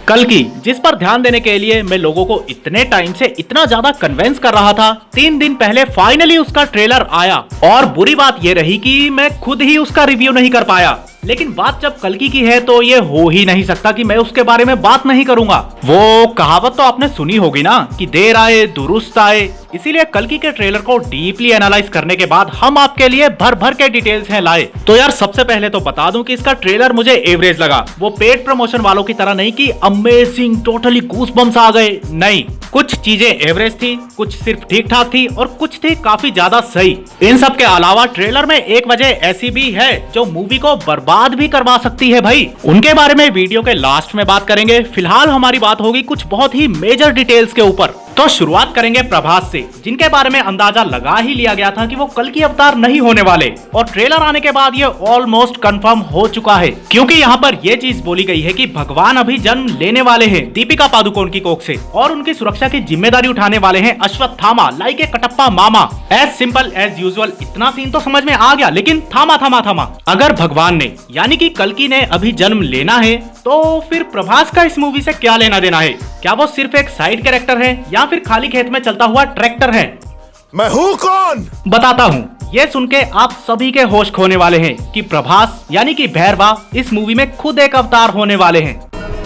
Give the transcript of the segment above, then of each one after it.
कल्कि, जिस पर ध्यान देने के लिए मैं लोगों को इतने टाइम से इतना ज्यादा कन्विंस कर रहा था, 3 दिन पहले फाइनली उसका ट्रेलर आया। और बुरी बात यह रही कि मैं खुद ही उसका रिव्यू नहीं कर पाया। लेकिन बात जब कल्कि की है तो ये हो ही नहीं सकता कि मैं उसके बारे में बात नहीं करूंगा। वो कहावत तो आपने सुनी होगी ना कि देर आए दुरुस्त आए। इसीलिए कल्कि के ट्रेलर को डीपली एनालाइज करने के बाद हम आपके लिए भर भर के डिटेल्स हैं लाए। तो यार सबसे पहले तो बता दूं कि इसका ट्रेलर मुझे एवरेज लगा। वो पेड प्रमोशन वालों की तरह नहीं कि अमेजिंग टोटली गूज़बम्प्स आ गए, नहीं। कुछ चीजें एवरेज थी, कुछ सिर्फ ठीक ठाक थी और कुछ थी काफी ज्यादा सही। इन सब के अलावा ट्रेलर में एक वजह ऐसी भी है जो मूवी को बर्बाद भी करवा सकती है भाई। उनके बारे में वीडियो के लास्ट में बात करेंगे। फिलहाल हमारी बात होगी कुछ बहुत ही मेजर डिटेल्स के ऊपर। तो शुरुआत करेंगे प्रभास से, जिनके बारे में अंदाजा लगा ही लिया गया था कि वो कल्कि अवतार नहीं होने वाले, और ट्रेलर आने के बाद ये ऑलमोस्ट कंफर्म हो चुका है। क्योंकि यहाँ पर ये चीज बोली गई है कि भगवान अभी जन्म लेने वाले हैं दीपिका पादुकोण की कोख से, और उनकी सुरक्षा की जिम्मेदारी उठाने वाले हैं अश्वत्थामा लाइक ए कटप्पा मामा। एज सिंपल एज यूजुअल इतना सीन तो समझ में आ गया, लेकिन थामा। अगर भगवान ने यानी कि कल्कि ने अभी जन्म लेना है तो फिर प्रभास का इस मूवी से क्या लेना देना है? क्या वो सिर्फ एक साइड कैरेक्टर है या फिर खाली खेत में चलता हुआ ट्रैक्टर है? मैं हूँ कौन? बताता हूँ। ये सुन के आप सभी के होश खोने वाले हैं कि प्रभास यानी कि भैरवा इस मूवी में खुद एक अवतार होने वाले हैं।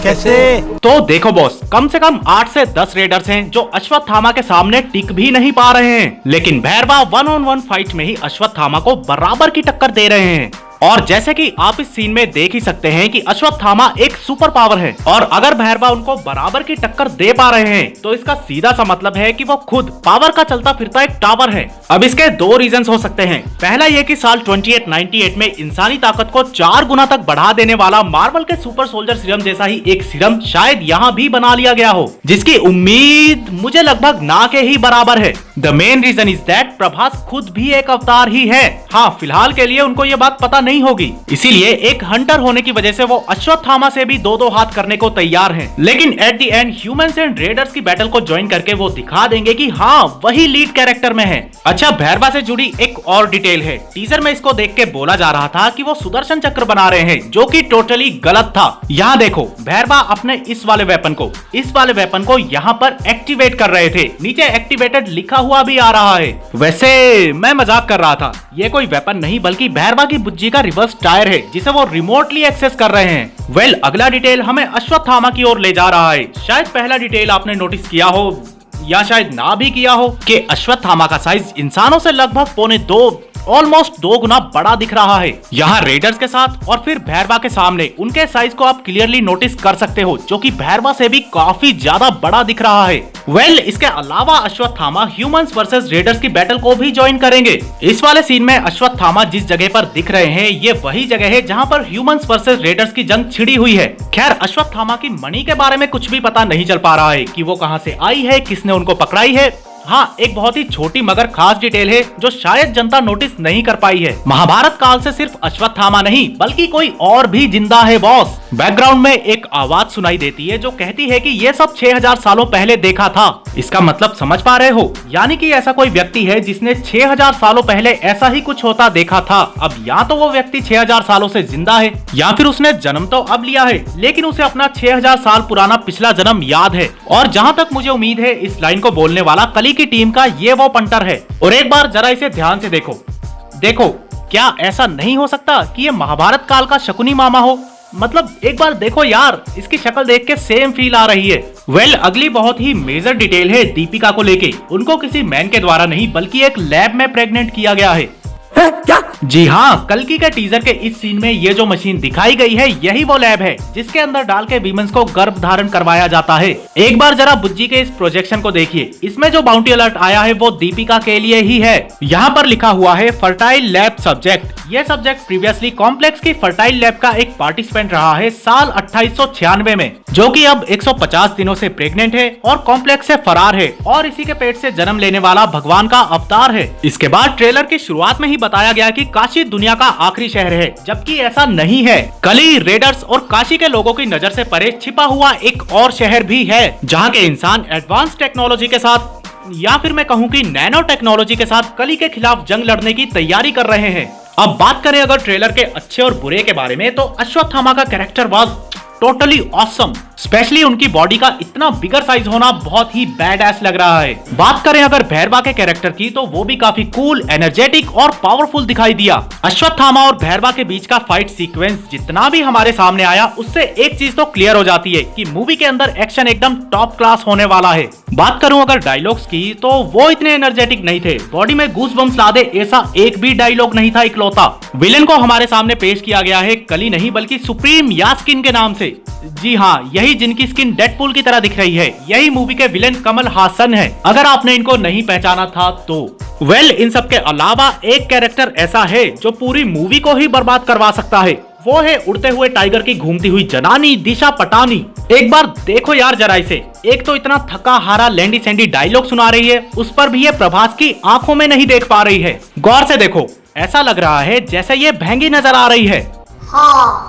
कैसे? तो देखो बॉस, कम से कम 8 से 10 रेडर्स हैं जो अश्वत्थामा के सामने टिक भी नहीं पा रहे हैं, लेकिन भैरवा 1-on-1 फाइट में ही अश्वत्थामा को बराबर की टक्कर दे रहे हैं। और जैसे कि आप इस सीन में देख ही सकते हैं कि अश्वत्थामा एक सुपर पावर है, और अगर भैरवा उनको बराबर की टक्कर दे पा रहे हैं तो इसका सीधा सा मतलब है कि वो खुद पावर का चलता फिरता एक टावर है। अब इसके 2 रीजंस हो सकते हैं। पहला ये कि साल 2898 में इंसानी ताकत को 4 गुना तक बढ़ा देने वाला मार्वल के सुपर सोल्जर सीरम जैसा ही एक सीरम शायद यहाँ भी बना लिया गया हो, जिसकी उम्मीद मुझे लगभग ना के ही बराबर है। The main reason is that Prabhas खुद भी एक अवतार ही है। हाँ, फिलहाल के लिए उनको ये बात पता नहीं होगी, इसीलिए एक हंटर होने की वजह से वो अश्वत्थामा से भी 2-2 हाथ करने को तैयार हैं। लेकिन at the end humans and readers की बैटल को ज्वाइन करके वो दिखा देंगे कि हाँ वही लीड कैरेक्टर में है। अच्छा, भैरवा से जुड़ी एक और डिटेल है। टीजर में इसको देख के बोला जा रहा था कि वो सुदर्शन चक्र बना रहे हैं, जो कि टोटली गलत था। यहाँ देखो, भैरवा अपने इस वाले वेपन को यहाँ पर एक्टिवेट कर रहे थे। नीचे एक्टिवेटेड लिखा हुआ भी आ रहा है। वैसे मैं मजाक कर रहा था, ये कोई वेपन नहीं बल्कि भैरवा की बुज्जी का रिवर्स टायर है जिसे वो रिमोटली एक्सेस कर रहे हैं। अगला डिटेल हमें अश्वत्थामा की ओर ले जा रहा है। शायद पहला डिटेल आपने नोटिस किया हो या शायद ना भी किया हो कि अश्वत्थामा का साइज इंसानों से लगभग 1.25 ऑलमोस्ट 2 गुना बड़ा दिख रहा है। यहाँ रेडर्स के साथ और फिर भैरवा के सामने उनके साइज को आप क्लियरली नोटिस कर सकते हो, जो कि भैरवा से भी काफी ज्यादा बड़ा दिख रहा है। इसके अलावा अश्वत्थामा ह्यूमंस वर्सेस रेडर्स की बैटल को भी ज्वाइन करेंगे। इस वाले सीन में अश्वत्थामा जिस जगह पर दिख रहे हैं ये वही जगह है जहाँ पर ह्यूमंस वर्सेस रेडर्स की जंग छिड़ी हुई है। खैर, अश्वत्थामा की मणि के बारे में कुछ भी पता नहीं चल पा रहा है कि वो कहाँ से आई है, किसने उनको पकड़ाई है। हाँ, एक बहुत ही छोटी मगर खास डिटेल है जो शायद जनता नोटिस नहीं कर पाई है। महाभारत काल से सिर्फ अश्वत्थामा नहीं बल्कि कोई और भी जिंदा है बॉस। बैकग्राउंड में एक आवाज सुनाई देती है जो कहती है कि ये सब 6000 सालों पहले देखा था। इसका मतलब समझ पा रहे हो? यानी कि ऐसा कोई व्यक्ति है जिसने 6000 सालों पहले ऐसा ही कुछ होता देखा था। अब या तो वो व्यक्ति 6000 सालों से जिंदा है या फिर उसने जन्म तो अब लिया है, लेकिन उसे अपना 6000 साल पुराना पिछला जन्म याद है। और जहाँ तक मुझे उम्मीद है इस लाइन को बोलने वाला कली की टीम का ये वो पंटर है। और एक बार जरा इसे ध्यान से देखो, क्या ऐसा नहीं हो सकता कि ये महाभारत काल का शकुनी मामा हो? मतलब एक बार देखो यार, इसकी शक्ल देख के सेम फील आ रही है। अगली बहुत ही मेजर डिटेल है दीपिका को लेके। उनको किसी मैन के द्वारा नहीं बल्कि एक लैब में प्रेग्नेंट किया गया है। क्या? जी हाँ, कल्कि के टीजर के इस सीन में ये जो मशीन दिखाई गई है यही वो लैब है जिसके अंदर डाल के वीमेंस को गर्भ धारण करवाया जाता है। एक बार जरा बुज्जी के इस प्रोजेक्शन को देखिए। इसमें जो बाउंटी अलर्ट आया है वो दीपिका के लिए ही है। यहाँ पर लिखा हुआ है फर्टाइल लैब सब्जेक्ट। ये सब्जेक्ट प्रीवियसली कॉम्प्लेक्स की फर्टाइल लैब का एक पार्टिसिपेंट रहा है साल 2896 में, जो कि अब 150 दिनों से प्रेग्नेंट है और कॉम्प्लेक्स से फरार है और इसी के पेट से जन्म लेने वाला भगवान का अवतार है। इसके बाद ट्रेलर की शुरुआत में ही बताया गया कि काशी दुनिया का आखिरी शहर है, जबकि ऐसा नहीं है। कली, रेडर्स और काशी के लोगों की नजर से परे छिपा हुआ एक और शहर भी है जहाँ के इंसान एडवांस टेक्नोलॉजी के साथ या फिर मैं कहूँ कि नैनो टेक्नोलॉजी के साथ कली के खिलाफ जंग लड़ने की तैयारी कर रहे हैं। अब बात करें अगर ट्रेलर के अच्छे और बुरे के बारे में, तो अश्वत्थामा का character was totally awesome. Specially उनकी बॉडी का इतना बिगर साइज होना बहुत ही बैड एस लग रहा है। बात करें अगर भैरवा के कैरेक्टर की, तो वो भी काफी कूल, एनर्जेटिक और पावरफुल दिखाई दिया। अश्वत्थामा और भैरवा के बीच का फाइट सीक्वेंस जितना भी हमारे सामने आया, उससे एक चीज तो क्लियर हो जाती है कि मूवी के अंदर एक्शन एकदम टॉप क्लास होने वाला है। बात करूं अगर डायलॉग्स की, तो वो इतने एनर्जेटिक नहीं थे। बॉडी में गूज बम्स ला दे ऐसा एक भी डायलॉग नहीं था इकलौता। विलेन को हमारे सामने पेश किया गया है कली नहीं बल्कि सुप्रीम यास्किन के नाम से। जी हाँ, यही जिनकी स्किन डेडपूल की तरह दिख रही है, यही मूवी के विलेन कमल हासन है, अगर आपने इनको नहीं पहचाना था तो। इन सब के अलावा एक कैरेक्टर ऐसा है जो पूरी मूवी को ही बर्बाद करवा सकता है। वो है उड़ते हुए टाइगर की घूमती हुई जनानी दिशा पटानी। एक बार देखो यार जरा इसे, एक तो इतना थका हारा लैंडी सैंडी डायलॉग सुना रही है, उस पर भी ये प्रभास की आंखों में नहीं देख पा रही है। गौर से देखो, ऐसा लग रहा है जैसे ये भैंगी नजर आ रही है। हाँ।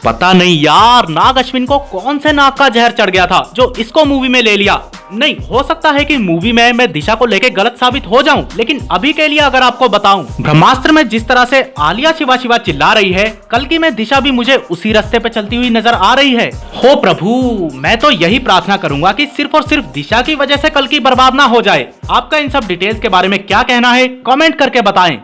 पता नहीं यार, नाग अश्विन को कौन से नाग का जहर चढ़ गया था जो इसको मूवी में ले लिया। नहीं, हो सकता है कि मूवी में मैं दिशा को लेके गलत साबित हो जाऊं, लेकिन अभी के लिए अगर आपको बताऊं, ब्रह्मास्त्र में जिस तरह से आलिया शिवा शिवा चिल्ला रही है, कल्कि में दिशा भी मुझे उसी रास्ते पे चलती हुई नजर आ रही है। हो प्रभु, मैं तो यही प्रार्थना करूंगा कि सिर्फ और सिर्फ दिशा की वजह से कल्कि बर्बाद ना हो जाए। आपका इन सब डिटेल्स के बारे में क्या कहना है, कमेंट करके बताएं।